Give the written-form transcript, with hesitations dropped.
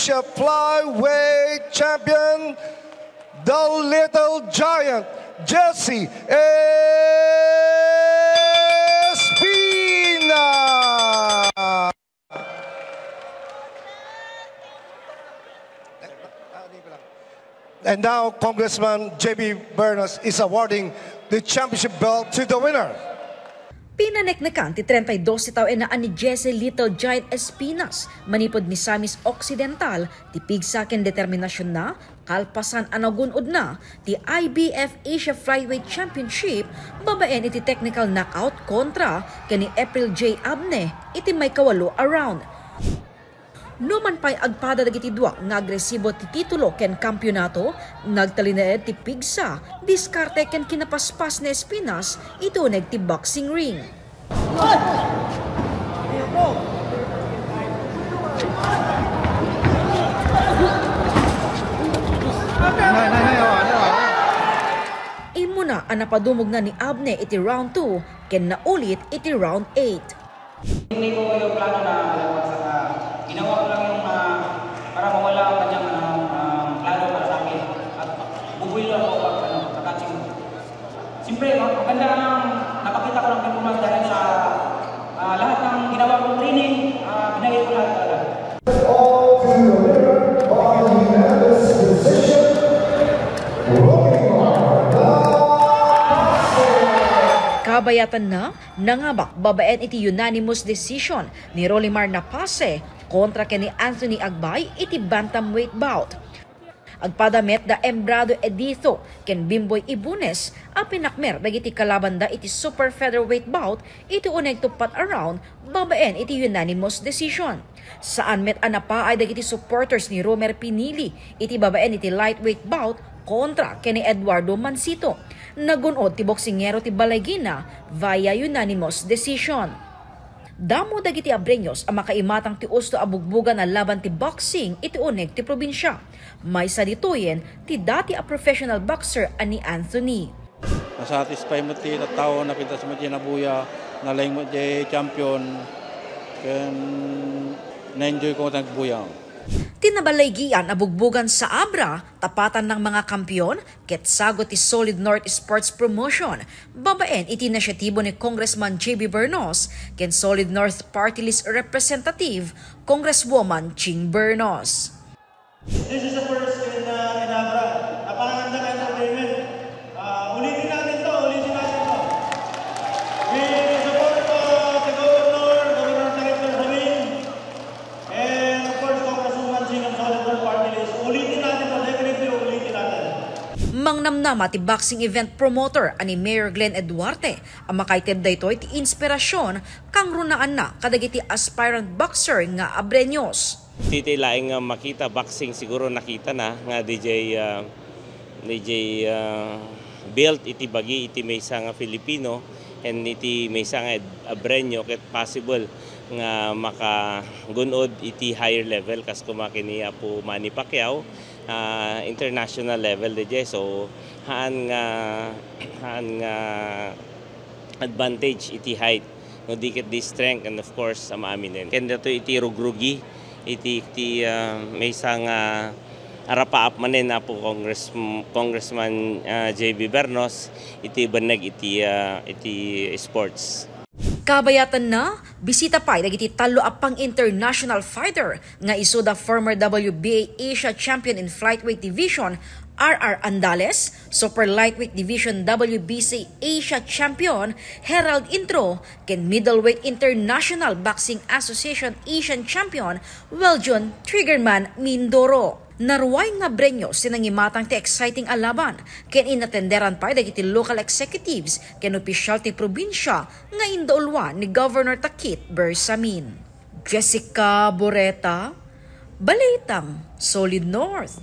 Asia Flyweight Champion, the Little Giant, Jesse Espina. And now Congressman J.B. Bernos is awarding the championship belt to the winner. Pinaneknekan ti 32 taw enaan ni Jesse Little Giant Espinas, manipod ni Samis Occidental, ti pigsaken determinasyon na, kalpasan anagunod na, ti IBF Asia Flyweight Championship, babaen iti technical knockout kontra kani April J. Abne, iti may kawalo around. Numan pa'y agpada dagiti dua nga agresibo ti titulo ken kampyonato, nagtalinaed ti pigsa, diskarte ken kinapaspas ni Espinas, ituneg ti boxing ring. Imo na ang napadumog na ni Abne iti round 2, ken naulit iti round 8. Hindi ko yung plano na ginawa ko lang yung para mawala ang kanyang klaro para sa akin at bubuil ako pag catching. Siyempre, maganda lang napakita ko ng performance dahil sa lahat ng ginawa kong training, binagay ko lahat talaga. Kabayatan na, nangabak babaen iti unanimous decision ni Rolimar Napase kontra kani Anthony Agbay iti bantamweight bout. Agpadamet da Embrado Editho ken Bimboy Ibunes a pinakmer dagiti kalaban da iti super featherweight bout iti uneg tupat around babaen iti unanimous decision. Saan met anapa ay dagiti supporters ni Romer Pinili iti babaen iti lightweight bout kontra kani Eduardo Mansito. Nagunod ti boksingero ti Balaygina via unanimous decision. Damo dagiti Abreños ang makaimatang ti usto abugbugan na laban ti boxing iti uneg ti probinsya. May saditoyen ti dati a professional boxer ani Anthony. Nasatisfy mo ti tao na pintas mo ti nabuya, nalayng mo ti champion, ken na-enjoy ko nagbuya. Tinabalaygian abugbugan sa Abra, tapatan ng mga kampyon, ket sagot ti Solid North Sports Promotion, babaen iti inisyatibo ni Congressman J.B. Bernos, ken Solid North Party List Representative, Congresswoman Ching Bernos. This is the first in Abra. Napakaganda ka ng payment. Ulitin natin to. We support the Governor Secretary Samin, and of course, Congresswoman Ching of Solid North Party List. Ulitin natin to. Definitely ulitin natin. Mangnamnama ti boxing event promoter ani Mayor Glenn Eduarte ang makaitib daytoy ti inspirasyon kang runaan na kadagiti aspirant boxer nga Abreños. Titilaing makita boxing siguro nakita na nga DJ built iti bagi iti maysa nga Filipino and iti maysa nga Abreño ket possible nga makagunod iti higher level kas kumakini po Manny Pacquiao international level DJ. So haan nga advantage iti height no dikit di strength and of course amaminen ken dato iti rugrugi iti maysa nga arapaap manen na po Congressman J.B. Bernos iti banag iti sports. Kabayatan na, bisita pa dagiti talo apang international fighter nga isu da former WBA Asia Champion in Flyweight Division RR Andales, Super Lightweight Division WBC Asia Champion Herald Intro, ken Middleweight International Boxing Association Asian Champion Weljon Triggerman Mindoro. Naruway nga Breños sinangimatang ti exciting alaban ken inatenderan pa dagiti local executives ken opisyal ti probinsya nga indaulwa ni Governor Takit Bersamin. Jessica Boreta, Balitang Solid North.